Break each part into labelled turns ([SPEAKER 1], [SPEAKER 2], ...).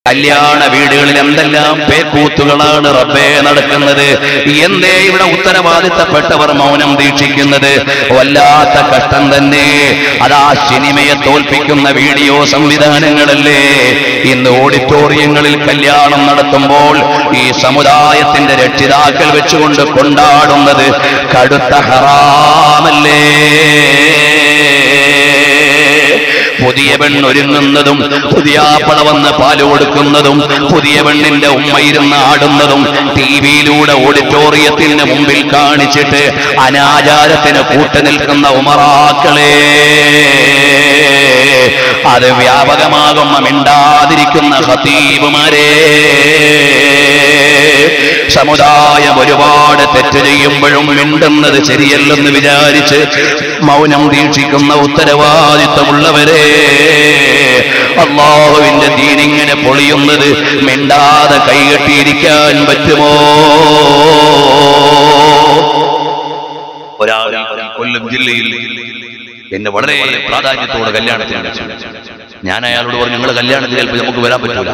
[SPEAKER 1] കല്യാണ വീടുകളിൽ എന്തെല്ലാം പേക്കൂത്തുകളാണ് റബ്ബേ നടക്കുന്നത്. എന്തേ ഇവിടെ ഉത്തരവാദിത്തപ്പെട്ടവർ മൗനം ദീക്ഷിക്കുന്നത്? വല്ലാത്ത കഷ്ടം തന്നെ. അതാ സിനിമയെ തോൽപ്പിക്കുന്ന വീഡിയോ സംവിധാനങ്ങളല്ലേ ഇന്ന് ഓഡിറ്റോറിയങ്ങളിൽ കല്യാണം നടത്തുമ്പോൾ ഈ സമുദായത്തിന്റെ രക്ഷിതാക്കൾ വെച്ചുകൊണ്ട് കൊണ്ടാടുന്നത് കടുത്ത ഹറാമല്ലേ. പുതിയ പെണ്ണൊരുങ്ങുന്നതും പുതിയാപ്പള വന്ന് പാല് കൊടുക്കുന്നതും പുതിയ പെണ്ണിന്റെ ഉമ്മയിരുന്ന് ആടുന്നതും ടിവിയിലൂടെ ഓഡിറ്റോറിയത്തിന് മുമ്പിൽ കാണിച്ചിട്ട് അനാചാരത്തിന് കൂട്ടുനിൽക്കുന്ന ഉമറാക്കളെ, അത് വ്യാപകമാകുന്ന മിണ്ടാതിരിക്കുന്ന ഖതീബുമാരെ, സമുദായം ഒരുപാട് തെറ്റ് ചെയ്യുമ്പോഴും മിണ്ടുന്നത് ശരിയല്ലെന്ന് വിചാരിച്ച് മൗനം ദീക്ഷിക്കുന്ന ഉത്തരവാദിത്തമുള്ളവരെ, അല്ലാഹുവിന്റെ ദീൻ ഇങ്ങനെ പൊളിയുന്നത് മിണ്ടാതെ കൈകെട്ടിയിരിക്കാൻ പറ്റുമോ? ഒരാൾ കൊല്ലം ജില്ലയിൽ എന്നെ വളരെ പ്രാധാന്യത്തോടെ കല്യാണത്തിന് വിളിച്ചു. ഞാൻ അയാളോട് പറഞ്ഞു, നിങ്ങൾ കല്യാണത്തിന് ചിലപ്പോൾ നമുക്ക് വരാൻ പറ്റില്ല,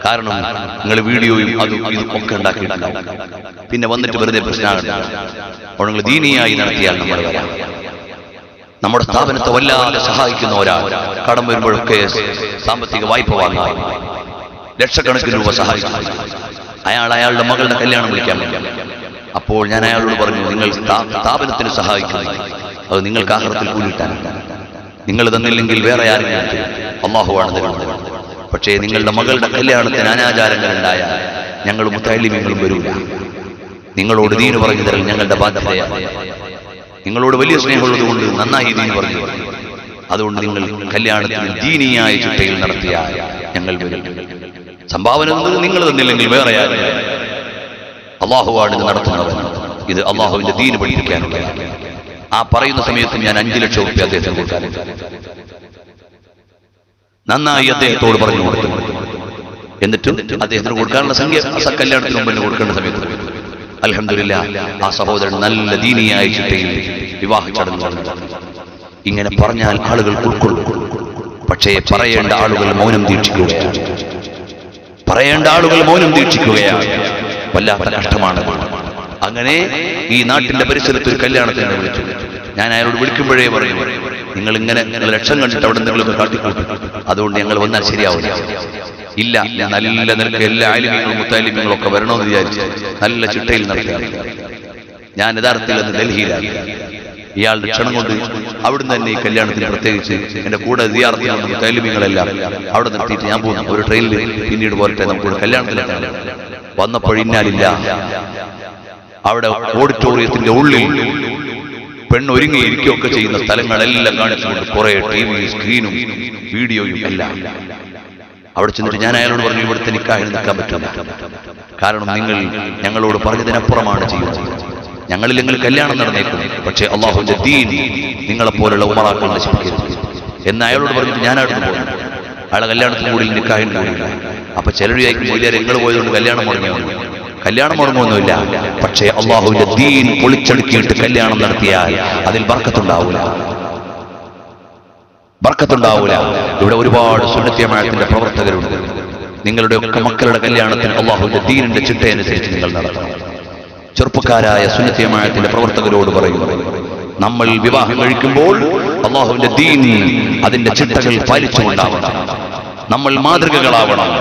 [SPEAKER 1] കാരണം നിങ്ങൾ വീഡിയോയും അതും ഇതും ഒക്കെ ഉണ്ടാക്കിയിട്ടുണ്ടാവും, പിന്നെ വന്നിട്ട് വെറുതെ പ്രശ്നമാകണ്ട, അപ്പോൾ നിങ്ങൾ ദീനിയായി നടത്തിയാൽ നമ്മൾ വരാം. നമ്മുടെ സ്ഥാപനത്തെ വല്ലാതെ സഹായിക്കുന്ന ഒരാൾ കടം വരുമ്പോഴൊക്കെ സാമ്പത്തിക വായ്പ വാങ്ങി ലക്ഷക്കണക്കിന് രൂപ സഹായിക്കും. അയാളുടെ മകളുടെ കല്യാണം വിളിക്കാൻ പറ്റും. അപ്പോൾ ഞാൻ അയാളോട് പറഞ്ഞു, നിങ്ങൾ സ്ഥാപനത്തിന് സഹായിക്കുന്നു, അത് നിങ്ങൾക്ക് ആഖിറത്തിൽ കൂലിട്ടാൻ, നിങ്ങൾ തന്നില്ലെങ്കിൽ വേറെ ആരെങ്കിലും തരും, അല്ലാഹുവാണ് തരുന്നത്. പക്ഷേ നിങ്ങളുടെ മകളുടെ കല്യാണത്തിന് അനാചാരങ്ങൾ ഉണ്ടായാൽ ഞങ്ങൾ മുത്തഅല്ലിമീങ്ങളും വരില്ല. നിങ്ങളോട് ദീന് പറഞ്ഞു തരൽ ഞങ്ങളുടെ ബാധ്യതയാണ്. നിങ്ങളോട് വലിയ സ്നേഹമുള്ളതുകൊണ്ട് നന്നായി ദീന് പറഞ്ഞു, അതുകൊണ്ട് നിങ്ങൾ കല്യാണത്തിന് ദീനിയായ ചിട്ടയിൽ നടത്തിയാൽ ഞങ്ങൾ വരും. സംഭാവന നിങ്ങൾ തന്നില്ലെങ്കിൽ വേറെ ആരും, അല്ലാഹുവാണ് ഇത് നടത്തുന്നത്. ഇത് അല്ലാഹുവിന്റെ ദീന് പഠിപ്പിക്കാനുള്ളതാണ്. ആ പറയുന്ന സമയത്ത് ഞാൻ 5 ലക്ഷം രൂപ അദ്ദേഹത്തിന് കൊടുക്കാൻ നന്നായി അദ്ദേഹത്തോട് പറഞ്ഞു കൊടുത്തു. എന്നിട്ടും അദ്ദേഹത്തിന് കൊടുക്കാനുള്ള സംഖ്യ കല്യാണത്തിന് മുമ്പ് കൊടുക്കേണ്ട സമയത്ത് അൽഹംദുലില്ലാഹ് ആ സഹോദരൻ നല്ല ദീനിയായ ചിട്ടയിൽ വിവാഹ ചടങ്ങ് നടന്നു. ഇങ്ങനെ പറഞ്ഞാൽ ആളുകൾ ഉൾക്കൊള്ളും. പക്ഷേ പറയേണ്ട ആളുകൾ മൗനം ദീക്ഷിക്കുകയാണ്. വല്ലാത്ത കഷ്ടമാണ്. അങ്ങനെ ഈ നാട്ടിന്റെ പരിസരത്ത് ഒരു കല്യാണത്തിന് വിളിച്ചു. ഞാൻ അയാളോട് വിളിക്കുമ്പോഴേ പറയും, നിങ്ങൾ ഇങ്ങനെ ലക്ഷം കണ്ടിട്ട് അവിടെ എന്തെങ്കിലുമൊക്കെ കാട്ടിക്കൂട്ടും, അതുകൊണ്ട് ഞങ്ങൾ വന്നാൽ ശരിയാവില്ല. ഇല്ല, നല്ല നിലക്ക് എല്ലാ ആലിമീങ്ങളും മുത്തഅല്ലിമീങ്ങളും ഒക്കെ വരണമെന്ന് വിചാരിച്ചു നല്ല ചിട്ടയിൽ നടത്തുകയാണ്. ഞാൻ യഥാർത്ഥത്തിൽ അന്ന് ഡൽഹിയിലാണ്. ഇയാളുടെ ക്ഷണം കൊണ്ട് അവിടുന്ന് തന്നെ ഈ കല്യാണത്തിന് പ്രത്യേകിച്ച് എന്റെ കൂടെ സിയാറത്ത് ചെയ്യുന്ന മുത്തഅല്ലിമീങ്ങളെല്ലാം അവിടെ നിർത്തിയിട്ട് ഞാൻ പോകുന്നു. ഒരു ട്രെയിനിൽ പിന്നീട് പോരട്ടെ, നമുക്ക് കല്യാണത്തിലെത്താൻ. വന്നപ്പോൾ ഇന്നാലില്ല, അവിടെ ഓഡിറ്റോറിയത്തിന്റെ ഉള്ളിൽ പെണ്ണൊരുങ്ങി ഇരിക്കുകയൊക്കെ ചെയ്യുന്ന സ്ഥലങ്ങളെല്ലാം കാണിച്ചുകൊണ്ട് കുറെ ടിവി സ്ക്രീനും വീഡിയോയും എല്ലാം. അവിടെ ചെന്നിട്ട് ഞാൻ അയാളോട് പറഞ്ഞു, ഇവിടുത്തെ നിക്കാഹിന് നിൽക്കാൻ പറ്റില്ല, കാരണം നിങ്ങൾ ഞങ്ങളോട് പറഞ്ഞതിനപ്പുറമാണ് ചെയ്യുന്നത്. ഞങ്ങളില്ലെങ്കിൽ കല്യാണം നടന്നേക്കും, പക്ഷേ അല്ലാഹുവിന്റെ ദീൻ നിങ്ങളെപ്പോലുള്ള ഉമറാക്കൾ നശിപ്പിക്കരുത് എന്ന് അയാളോട് പറഞ്ഞിട്ട് ഞാൻ അവിടുന്ന് പോകുന്നു. അയാളെ കല്യാണത്തിന് കൂടി നിക്കാഹിന് കൂടിയില്ല. അപ്പൊ ചിലർ വിചാരിക്കും, നിങ്ങൾ പോയതുകൊണ്ട് കല്യാണം മുടങ്ങുമൊന്നുമില്ല. പക്ഷേ അല്ലാഹുവിന്റെ ദീൻ പൊളിച്ചടുക്കിയിട്ട് കല്യാണം നടത്തിയാൽ അതിൽ ബർക്കത്തുണ്ടാവൂല. ഇവിടെ ഒരുപാട് സുന്നത്ത് ജമാഅത്തിന്റെ പ്രവർത്തകരുണ്ട്. നിങ്ങളുടെ ഒക്കെ മക്കളുടെ കല്യാണത്തിന് അല്ലാഹുവിന്റെ ദീനിന്റെ ചിട്ടയനുസരിച്ച് നിങ്ങൾ നടത്തണം. ചെറുപ്പക്കാരായ സുന്നത്ത് ജമാഅത്തിന്റെ പ്രവർത്തകരോട് പറയുക, നമ്മൾ വിവാഹം കഴിക്കുമ്പോൾ അല്ലാഹുവിന്റെ ദീൻ അതിന്റെ ചിട്ടകൾ പാലിച്ചുകൊണ്ടാവണം. നമ്മൾ മാതൃകകളാവണം.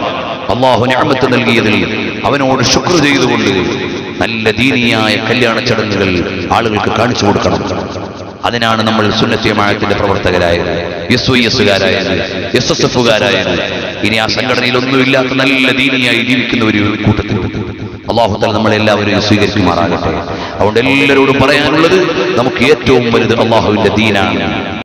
[SPEAKER 1] അല്ലാഹു നിഅമത്ത് നൽകിയതിൽ അവനോട് ശുക്ർ ചെയ്തുകൊണ്ട് നല്ല ദീനിയായ കല്യാണ ചടങ്ങുകൾ ആളുകൾക്ക് കാണിച്ചു കൊടുക്കണം. അതിനാണ് നമ്മൾ സുന്നത്ത് ജമാഅത്തിന്റെ പ്രവർത്തകരായത്, SYS-കാരായത്, SSF-കാരായത്. ഇനി ആ സംഘടനയിൽ ഒന്നുമില്ലാത്ത നല്ല ദീനിയായി ജീവിക്കുന്ന ഒരു കൂട്ടത്തിൽ അല്ലാഹു തആല നമ്മളെല്ലാവരെയും സ്വീകരിക്കുമാറാകട്ടെ. അതുകൊണ്ട് എല്ലാവരോടും പറയാനുള്ളത്, നമുക്ക് ഏറ്റവും വലുത് അല്ലാഹുവിന്റെ ദീനാണ്.